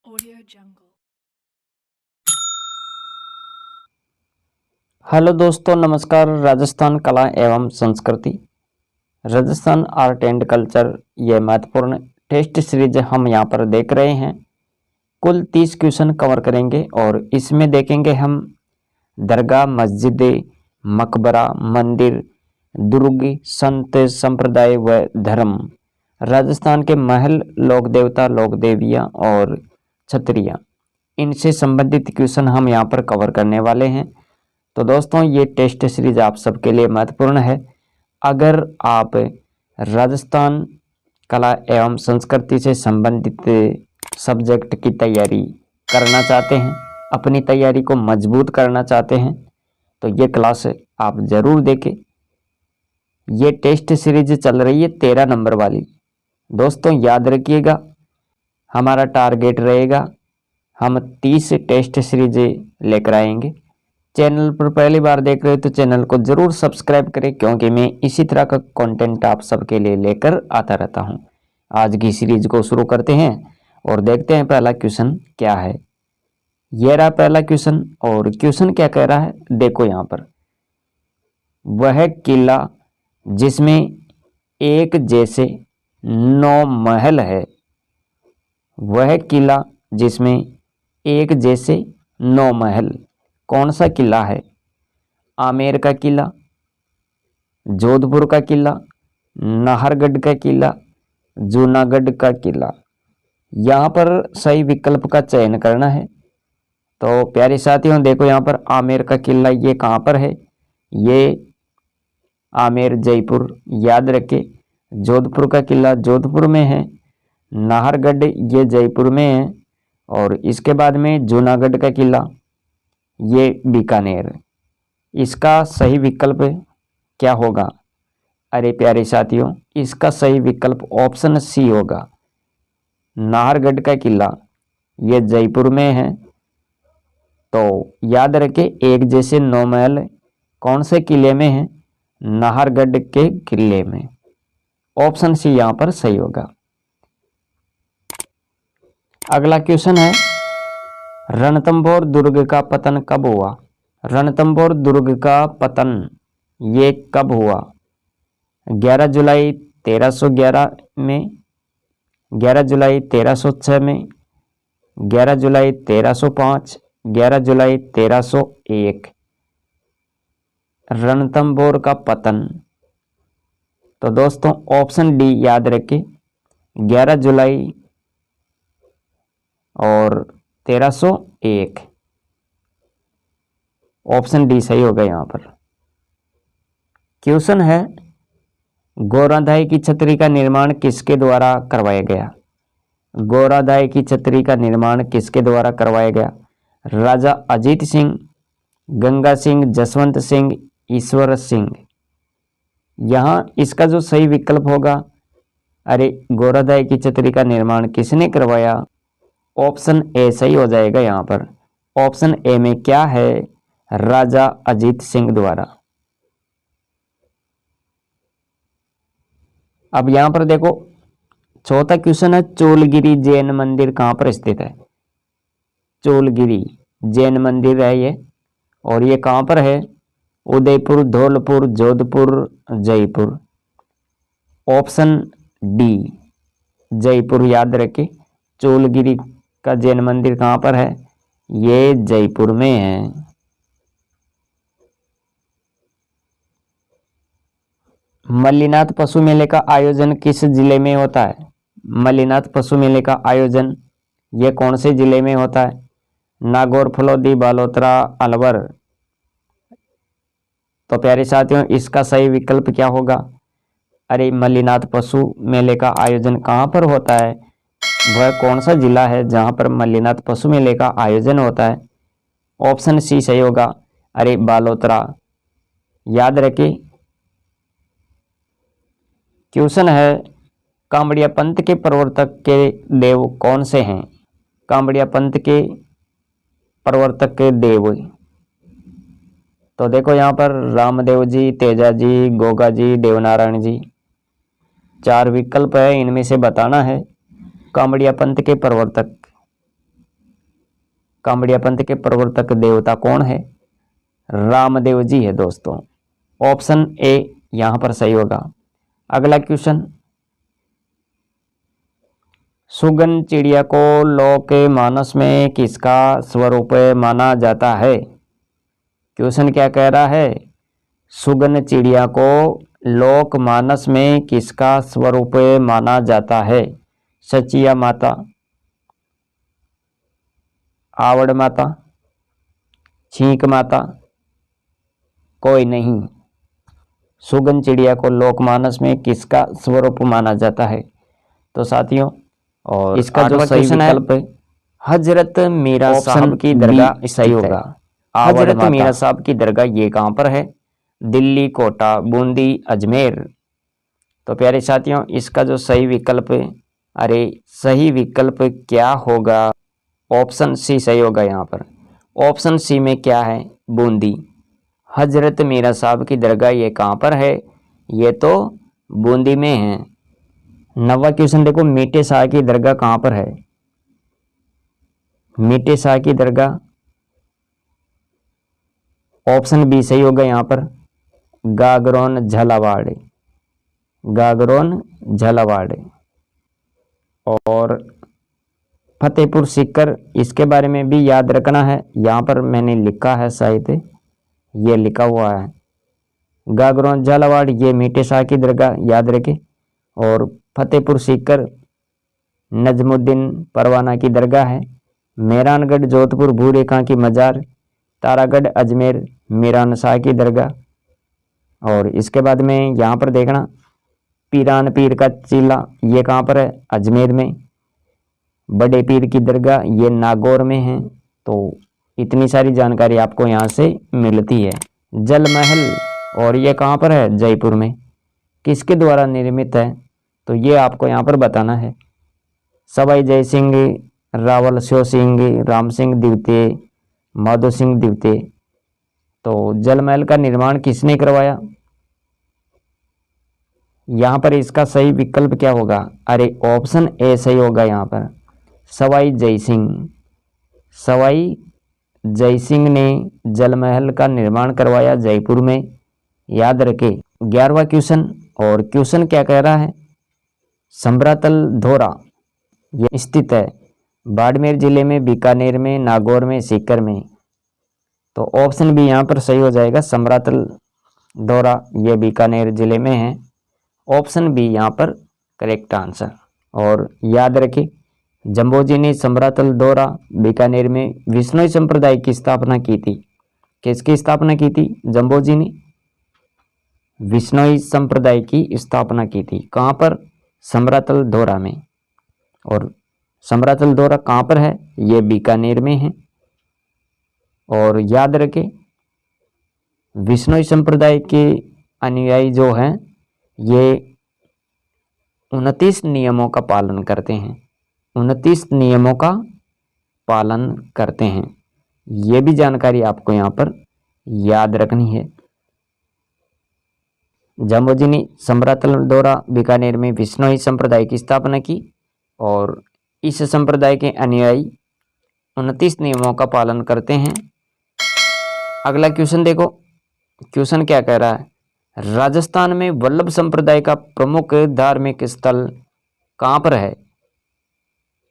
Audio Jungle। Hello दोस्तों, नमस्कार। राजस्थान कला एवं संस्कृति, राजस्थान आर्ट एंड कल्चर, ये महत्वपूर्ण टेस्ट सीरीज हम यहाँ पर देख रहे हैं। कुल 30 क्वेश्चन कवर करेंगे और इसमें देखेंगे हम दरगाह, मस्जिद, मकबरा, मंदिर, दुर्ग, संत, संप्रदाय व धर्म, राजस्थान के महल, लोक देवता, लोक देवियाँ और छतरियाँ, इनसे संबंधित क्वेश्चन हम यहाँ पर कवर करने वाले हैं। तो दोस्तों, ये टेस्ट सीरीज आप सबके लिए महत्वपूर्ण है। अगर आप राजस्थान कला एवं संस्कृति से संबंधित सब्जेक्ट की तैयारी करना चाहते हैं, अपनी तैयारी को मजबूत करना चाहते हैं, तो ये क्लास आप ज़रूर देखें। ये टेस्ट सीरीज चल रही है 13 नंबर वाली। दोस्तों याद रखिएगा, हमारा टारगेट रहेगा हम 30 टेस्ट सीरीज लेकर आएंगे। चैनल पर पहली बार देख रहे हो तो चैनल को जरूर सब्सक्राइब करें, क्योंकि मैं इसी तरह का कंटेंट आप सबके लिए लेकर आता रहता हूं। आज की सीरीज को शुरू करते हैं और देखते हैं पहला क्वेश्चन क्या है। यह रहा पहला क्वेश्चन, और क्वेश्चन क्या कह रहा है देखो यहाँ पर। वह किला जिसमें एक जैसे 9 महल है, वह किला जिसमें एक जैसे 9 महल कौन सा किला है? आमेर का किला, जोधपुर का किला, नाहरगढ़ का किला, जूनागढ़ का किला। यहाँ पर सही विकल्प का चयन करना है। तो प्यारे साथियों देखो यहाँ पर आमेर का किला ये कहाँ पर है? ये आमेर जयपुर, याद रखे। जोधपुर का किला जोधपुर में है, नाहरगढ़ ये जयपुर में है, और इसके बाद में जूनागढ़ का किला ये बीकानेर। इसका सही विकल्प क्या होगा? अरे प्यारे साथियों, इसका सही विकल्प ऑप्शन सी होगा। नाहरगढ़ का किला ये जयपुर में है। तो याद रखें, एक जैसे 9 महल कौन से किले में है? नाहरगढ़ के किले में। ऑप्शन सी यहाँ पर सही होगा। अगला क्वेश्चन है, रणथंभौर दुर्ग का पतन कब हुआ? रणथंभौर दुर्ग का पतन ये कब हुआ? 11 जुलाई 1311 में, 11 जुलाई 1306 में, 11 जुलाई 1305, 11 जुलाई 1301। रणथंभौर का पतन, तो दोस्तों ऑप्शन डी याद रखें, 11 जुलाई और 1301। ऑप्शन डी सही होगा यहाँ पर। क्वेश्चन है, गौराधाई की छतरी का निर्माण किसके द्वारा करवाया गया? गौराधाई की छतरी का निर्माण किसके द्वारा करवाया गया? राजा अजीत सिंह, गंगा सिंह, जसवंत सिंह, ईश्वर सिंह। यहाँ इसका जो सही विकल्प होगा, अरे गौराधाई की छतरी का निर्माण किसने करवाया? ऑप्शन ए सही हो जाएगा यहाँ पर। ऑप्शन ए में क्या है? राजा अजीत सिंह द्वारा। अब यहाँ पर देखो, चौथा क्वेश्चन है, चोलगिरी जैन मंदिर कहाँ पर स्थित है? चोलगिरी जैन मंदिर है ये, और ये कहाँ पर है? उदयपुर, धौलपुर, जोधपुर, जयपुर। ऑप्शन डी जयपुर, याद रखें। चोलगिरी का जैन मंदिर कहाँ पर है? ये जयपुर में है। मल्लीनाथ पशु मेले का आयोजन किस जिले में होता है? मल्लीनाथ पशु मेले का आयोजन ये कौन से जिले में होता है? नागौर, फलौदी, बालोतरा, अलवर। तो प्यारे साथियों, इसका सही विकल्प क्या होगा? अरे मल्लीनाथ पशु मेले का आयोजन कहाँ पर होता है? वह कौन सा जिला है जहाँ पर मल्लीनाथ पशु मेले का आयोजन होता है? ऑप्शन सी सही होगा, अरे बालोतरा, याद रखें। क्वेश्चन है, कांवड़िया पंथ के प्रवर्तक के देव कौन से हैं? कांवड़िया पंथ के प्रवर्तक के देव, तो देखो यहाँ पर रामदेव जी, तेजा जी, गोगा जी, देवनारायण जी। 4 विकल्प है, इनमें से बताना है। कांवड़िया पंथ के प्रवर्तक कामड़िया पंथ के प्रवर्तक देवता कौन है? रामदेव जी है दोस्तों। ऑप्शन ए यहां पर सही होगा। अगला क्वेश्चन, सुगन चिड़िया को लोक मानस में किसका स्वरूप माना जाता है? क्वेश्चन क्या कह रहा है? सुगन चिड़िया को लोक मानस में किसका स्वरूप माना जाता है? सचिया माता, आवड़ माता, छींक माता, कोई नहीं। सुगन चिड़िया को लोकमानस में किसका स्वरूप माना जाता है? तो साथियों, और इसका जो सही विकल्प है हजरत मीरा साहब की दरगाह सही होगा। हजरत मीरा साहब की दरगाह ये कहाँ पर है? दिल्ली, कोटा, बूंदी, अजमेर। तो प्यारे साथियों, इसका जो सही विकल्प है, अरे सही विकल्प क्या होगा? ऑप्शन सी सही होगा। यहाँ पर ऑप्शन सी में क्या है? बूंदी। हजरत मीरा साहब की दरगाह ये कहाँ पर है? ये तो बूंदी में है। 9वां क्वेश्चन देखो, मीठे शाह की दरगाह कहाँ पर है? मीठे शाह की दरगाह, ऑप्शन बी सही होगा। यहाँ पर गागरोन झालावाड़, गागरोन झालावाड़। और फतेहपुर सीकर, इसके बारे में भी याद रखना है। यहाँ पर मैंने लिखा है, शायद ये लिखा हुआ है गागरोन झालावाड़, ये मीठे शाह की दरगाह, याद रखें। और फतेहपुर सीकर नजमुद्दीन परवाना की दरगाह है। मेहरानगढ़ जोधपुर भूरेखा की मजार, तारागढ़ अजमेर मीरान शाह की दरगाह। और इसके बाद में यहाँ पर देखना पीरान पीर का चीला, ये कहाँ पर है? अजमेर में। बड़े पीर की दरगाह ये नागौर में है। तो इतनी सारी जानकारी आपको यहाँ से मिलती है। जल महल, और ये कहाँ पर है? जयपुर में। किसके द्वारा निर्मित है? तो ये आपको यहाँ पर बताना है। सवाई जय सिंह, रावल शो सिंह, राम सिंह द्वितीय, माधो सिंह द्वितीय। तो जल महल का निर्माण किसने करवाया? यहाँ पर इसका सही विकल्प क्या होगा? अरे ऑप्शन ए सही होगा। यहाँ पर सवाई जय सिंह, सवाई जय सिंह ने जल महल का निर्माण करवाया जयपुर में, याद रखे। 11वां क्वेश्चन, और क्वेश्चन क्या कह रहा है? समरातल धोरा ये स्थित है बाड़मेर जिले में, बीकानेर में, नागौर में, सीकर में। तो ऑप्शन बी यहाँ पर सही हो जाएगा। समरातल धोरा ये बीकानेर जिले में है। ऑप्शन बी यहाँ पर करेक्ट आंसर। और याद रखें, जम्बोजी ने समरातल धोरा बीकानेर में विश्नोई संप्रदाय की स्थापना की थी। किसकी स्थापना की थी? जम्बोजी ने विश्नोई संप्रदाय की स्थापना की थी। कहाँ पर? समरातल धोरा में। और समरातल धोरा कहाँ पर है? ये बीकानेर में है। और याद रखें, विश्नोई संप्रदाय के अनुयायी जो हैं ये 29 नियमों का पालन करते हैं। 29 नियमों का पालन करते हैं। ये भी जानकारी आपको यहाँ पर याद रखनी है। जम्बोजी ने समरातल धोरा बीकानेर में विश्नोई संप्रदाय की स्थापना की और इस संप्रदाय के अनुयायी 29 नियमों का पालन करते हैं। अगला क्वेश्चन देखो, क्वेश्चन क्या कह रहा है? राजस्थान में वल्लभ संप्रदाय का प्रमुख धार्मिक स्थल कहाँ पर है?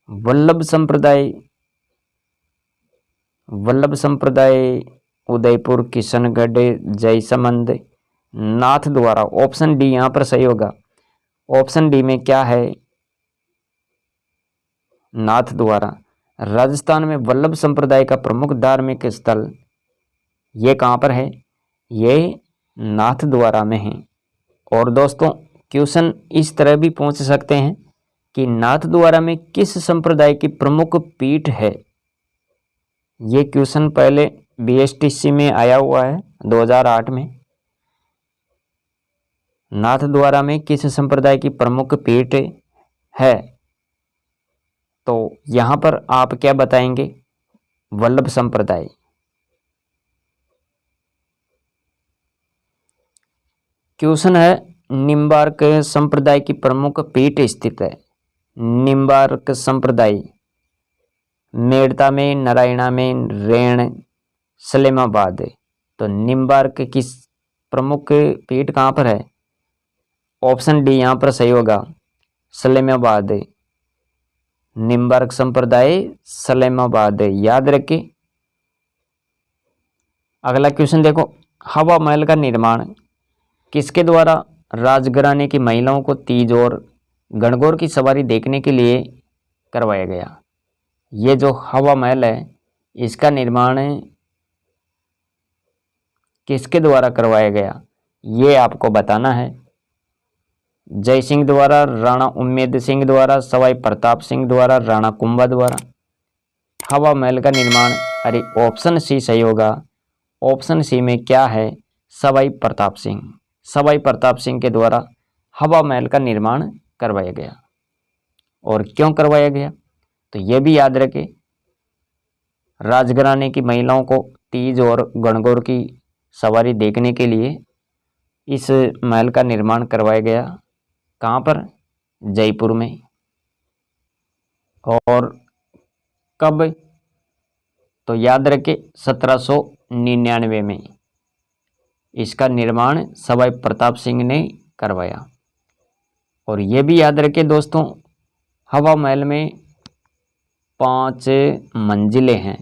वल्लभ संप्रदाय उदयपुर, किशनगढ़, जयसमंद, नाथ द्वारा। ऑप्शन डी यहाँ पर सही होगा। ऑप्शन डी में क्या है? नाथ द्वारा। राजस्थान में वल्लभ संप्रदाय का प्रमुख धार्मिक स्थल ये कहाँ पर है? ये नाथ द्वारा में है। और दोस्तों, क्वेश्चन इस तरह भी पूछ सकते हैं कि नाथ द्वारा में किस संप्रदाय की प्रमुख पीठ है? ये क्वेश्चन पहले बीएसटीसी में आया हुआ है 2008 में। नाथ द्वारा में किस संप्रदाय की प्रमुख पीठ है? तो यहाँ पर आप क्या बताएंगे? वल्लभ संप्रदाय। क्वेश्चन है, निम्बार्क संप्रदाय की प्रमुख पीठ स्थित है। निम्बार्क संप्रदाय मेड़ता में, नारायणा में, रेण, सलेमाबाद। तो निम्बार्क की प्रमुख पीठ कहाँ पर है? ऑप्शन डी यहाँ पर सही होगा, सलेमाबाद। निम्बार्क संप्रदाय सलेमाबाद, याद रखिए। अगला क्वेश्चन देखो, हवा महल का निर्माण किसके द्वारा राजघराने की महिलाओं को तीज और गणगौर की सवारी देखने के लिए करवाया गया? ये जो हवा महल है इसका निर्माण किसके द्वारा करवाया गया, ये आपको बताना है। जय सिंह द्वारा, राणा उम्मेद सिंह द्वारा, सवाई प्रताप सिंह द्वारा, राणा कुंभा द्वारा। हवा महल का निर्माण, अरे ऑप्शन सी सही होगा। ऑप्शन सी में क्या है? सवाई प्रताप सिंह। सवाई प्रताप सिंह के द्वारा हवा महल का निर्माण करवाया गया। और क्यों करवाया गया तो ये भी याद रखें, राजघराने की महिलाओं को तीज और गणगौर की सवारी देखने के लिए इस महल का निर्माण करवाया गया। कहाँ पर? जयपुर में। और कब? तो याद रखें 1799 में इसका निर्माण सवाई प्रताप सिंह ने करवाया। और ये भी याद रखें दोस्तों, हवा महल में 5 मंजिलें हैं।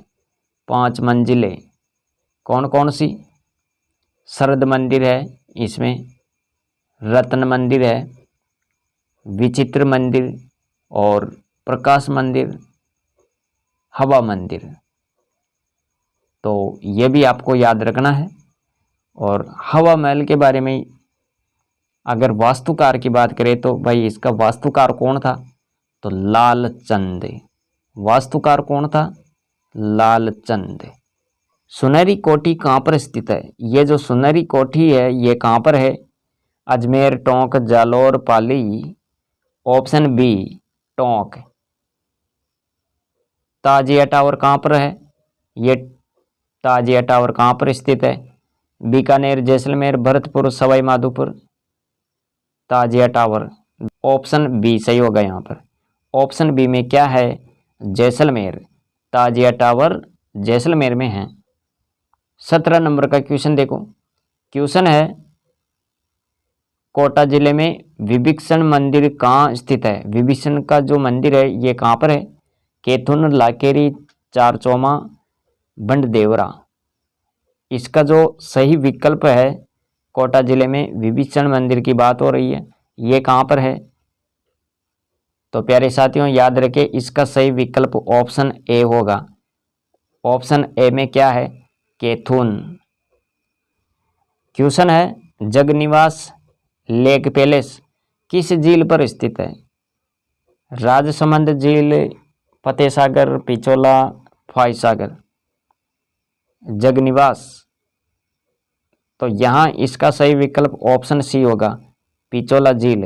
5 मंजिलें कौन कौन सी? शरद मंदिर है इसमें, रत्न मंदिर है, विचित्र मंदिर और प्रकाश मंदिर, हवा मंदिर। तो ये भी आपको याद रखना है। और हवा महल के बारे में अगर वास्तुकार की बात करें तो भाई इसका वास्तुकार कौन था? तो लालचंद। वास्तुकार कौन था? लालचंद। सुनहरी कोठी कहाँ पर स्थित है? ये जो सुनहरी कोठी है ये कहाँ पर है? अजमेर, टोंक, जालौर, पाली। Option B Tonk. ताजिया टावर कहाँ पर है? ये ताजिया टावर कहाँ पर स्थित है? बीकानेर, जैसलमेर, भरतपुर, सवाई माधोपुर। ताजिया टावर, ऑप्शन बी सही होगा यहाँ पर। ऑप्शन बी में क्या है? जैसलमेर। ताजिया टावर जैसलमेर में है। 17 नंबर का क्वेश्चन देखो। क्वेश्चन है, कोटा जिले में विभीषण मंदिर कहाँ स्थित है? विभीषण का जो मंदिर है ये कहाँ पर है? कैथुन, लाकेरी, चारचौमा, बंडदेवरा। इसका जो सही विकल्प है, कोटा जिले में विभीषण मंदिर की बात हो रही है, ये कहाँ पर है? तो प्यारे साथियों याद रखें, इसका सही विकल्प ऑप्शन ए होगा। ऑप्शन ए में क्या है? कैथुन। क्वेश्चन है, जगनिवास लेक पैलेस किस झील पर स्थित है? राजसमंद झील, फतेह सागर, पिचोला, फॉय सागर। जगनिवास, तो यहाँ इसका सही विकल्प ऑप्शन सी होगा, पिचोला झील।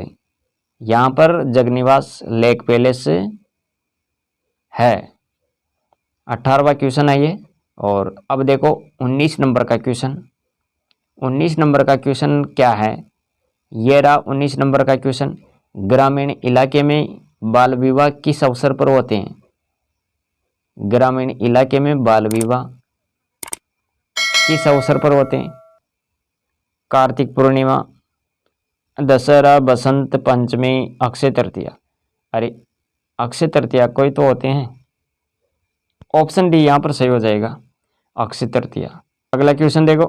यहाँ पर जगनिवास लेक पैलेस है। 18वां क्वेश्चन है ये। और अब देखो 19 नंबर का क्वेश्चन। 19 नंबर का क्वेश्चन क्या है? ये रहा 19 नंबर का क्वेश्चन। ग्रामीण इलाके में बाल विवाह किस अवसर पर होते हैं? ग्रामीण इलाके में बाल विवाह किस अवसर पर होते हैं? कार्तिक पूर्णिमा, दशहरा, बसंत पंचमी, अक्षय तृतीया। अरे अक्षय तृतीया कोई तो होते हैं। ऑप्शन डी यहाँ पर सही हो जाएगा, अक्षय तृतीया। अगला क्वेश्चन देखो।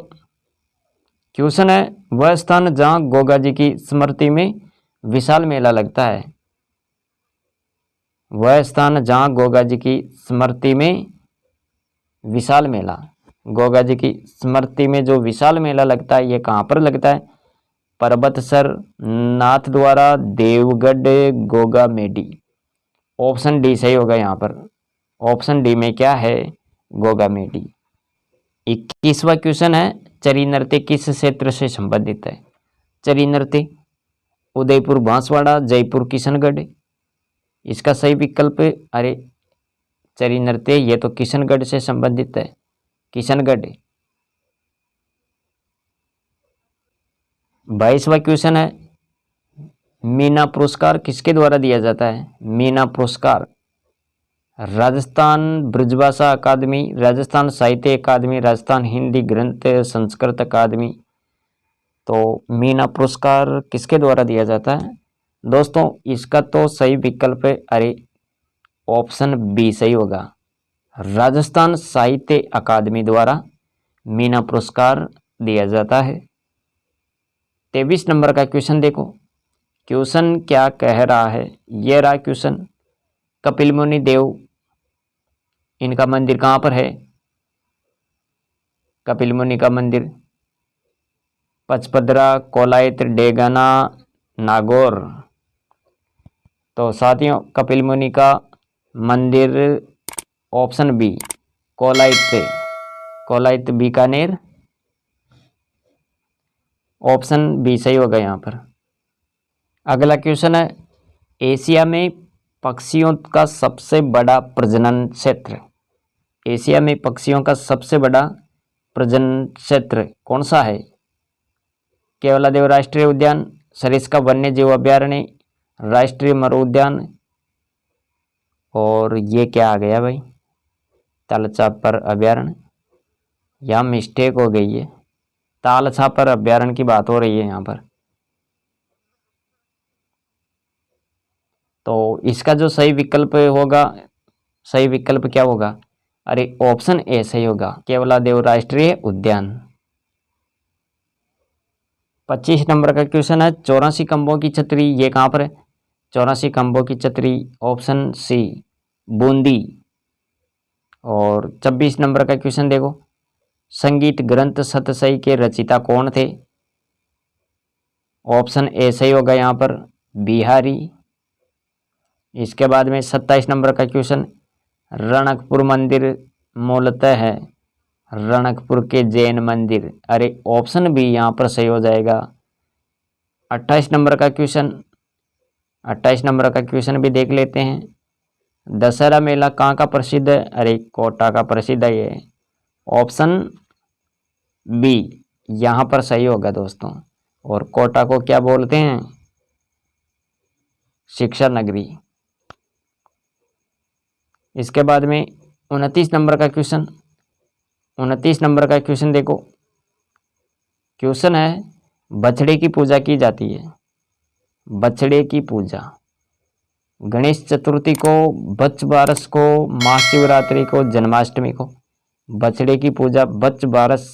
क्वेश्चन है, वह स्थान जहाँ गोगा जी की स्मृति में विशाल मेला लगता है। वह स्थान जहाँ गोगा जी की स्मृति में विशाल मेला, गोगा जी की स्मृति में जो विशाल मेला लगता है ये कहाँ पर लगता है? पर्वतसर, नाथ द्वारा, देवगढ़, गोगा मेडी। ऑप्शन डी सही होगा यहाँ पर। ऑप्शन डी में क्या है? गोगा मेडी। 21वां क्वेश्चन है, चरी नृत्य किस क्षेत्र से संबंधित है? चरी नृत्य उदयपुर, बांसवाड़ा, जयपुर, किशनगढ़। इसका सही विकल्प, अरे चरी नृत्य ये तो किशनगढ़ से संबंधित है, किशनगढ़। 22वां क्वेश्चन है, मीना पुरस्कार किसके द्वारा दिया जाता है? मीना पुरस्कार राजस्थान ब्रजभाषा अकादमी, राजस्थान साहित्य अकादमी, राजस्थान हिंदी ग्रंथ संस्कृत अकादमी। तो मीना पुरस्कार किसके द्वारा दिया जाता है दोस्तों? इसका तो सही विकल्प है, अरे ऑप्शन बी सही होगा, राजस्थान साहित्य अकादमी द्वारा मीना पुरस्कार दिया जाता है। 23 नंबर का क्वेश्चन देखो, क्वेश्चन क्या कह रहा है, ये रहा क्वेश्चन। कपिल मुनि देव, इनका मंदिर कहाँ पर है? कपिल मुनि का मंदिर पचपदरा, कोलायत, डेगाना, नागौर। तो साथियों कपिल मुनि का मंदिर option B Kolayat, Kolayat Bikaner, option B सही होगा यहाँ पर। अगला क्वेश्चन है, एशिया में पक्षियों का सबसे बड़ा प्रजनन क्षेत्र, एशिया में पक्षियों का सबसे बड़ा प्रजनन क्षेत्र कौन सा है? केवलादेव राष्ट्रीय उद्यान, सरिस्का वन्य जीव अभ्यारण्य, राष्ट्रीय मरु उद्यान, और ये क्या आ गया भाई, तालछापर अभ्यारण्य। यहाँ मिस्टेक हो गई है, तालछापर अभ्यारण्य की बात हो रही है यहाँ पर। तो इसका जो सही विकल्प होगा, सही विकल्प क्या होगा? अरे ऑप्शन ए सही होगा, केवलादेव राष्ट्रीय उद्यान। 25 नंबर का क्वेश्चन है, 84 खंभों की छतरी, ये कहाँ पर है? 84 खंभों की छतरी, ऑप्शन सी बूंदी। और 26 नंबर का क्वेश्चन देखो, संगीत ग्रंथ सतसई के रचयिता कौन थे? ऑप्शन ए सही होगा यहाँ पर, बिहारी। इसके बाद में 27 नंबर का क्वेश्चन, रणकपुर मंदिर मूलतः है रणकपुर के जैन मंदिर, अरे ऑप्शन बी यहाँ पर सही हो जाएगा। 28 नंबर का क्वेश्चन, 28 नंबर का क्वेश्चन भी देख लेते हैं, दशहरा मेला कहाँ का प्रसिद्ध है? अरे कोटा का प्रसिद्ध है ये, ऑप्शन बी यहाँ पर सही होगा दोस्तों। और कोटा को क्या बोलते हैं? शिक्षा नगरी। इसके बाद में 29 नंबर का क्वेश्चन, 29 नंबर का क्वेश्चन देखो, क्वेश्चन है, बछड़े की पूजा की जाती है, बछड़े की पूजा गणेश चतुर्थी को, बच्च बारस को, महाशिवरात्रि को, जन्माष्टमी को। बछड़े की पूजा बच्च बारस,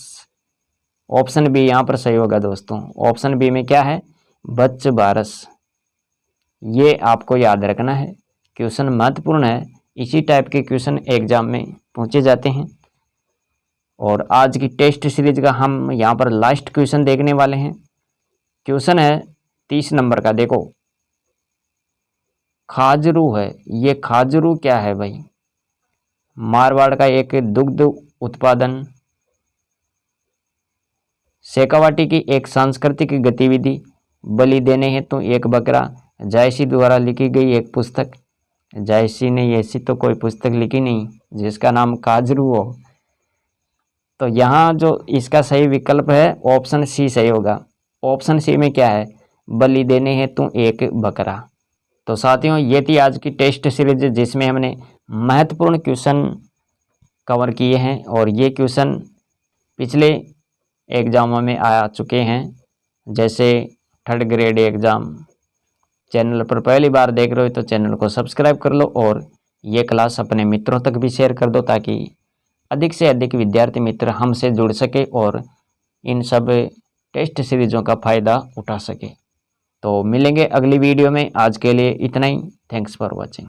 ऑप्शन बी यहाँ पर सही होगा दोस्तों। ऑप्शन बी में क्या है? बच्च बारस। ये आपको याद रखना है, क्वेश्चन महत्वपूर्ण है, इसी टाइप के क्वेश्चन एग्जाम में पूछे जाते हैं। और आज की टेस्ट सीरीज का हम यहाँ पर लास्ट क्वेश्चन देखने वाले हैं। क्वेश्चन है 30 नंबर का, देखो खाजरू है, ये खाजरू क्या है भाई? मारवाड़ का एक दुग्ध उत्पादन, शेखावाटी की एक सांस्कृतिक गतिविधि, बलि देने हेतु एक बकरा, जायसी द्वारा लिखी गई एक पुस्तक। जायसी ने ऐसी तो कोई पुस्तक लिखी नहीं जिसका नाम खाजरू हो। तो यहाँ जो इसका सही विकल्प है ऑप्शन सी सही होगा। ऑप्शन सी में क्या है? बलि देने हेतु एक बकरा। तो साथियों ये थी आज की टेस्ट सीरीज जिसमें हमने महत्वपूर्ण क्वेश्चन कवर किए हैं, और ये क्वेश्चन पिछले एग्जामों में आ चुके हैं, जैसे 3rd ग्रेड एग्ज़ाम। चैनल पर पहली बार देख रहे हो तो चैनल को सब्सक्राइब कर लो, और ये क्लास अपने मित्रों तक भी शेयर कर दो ताकि अधिक से अधिक विद्यार्थी मित्र हमसे जुड़ सके और इन सब टेस्ट सीरीज़ों का फ़ायदा उठा सके। तो मिलेंगे अगली वीडियो में, आज के लिए इतना ही। Thanks for watching.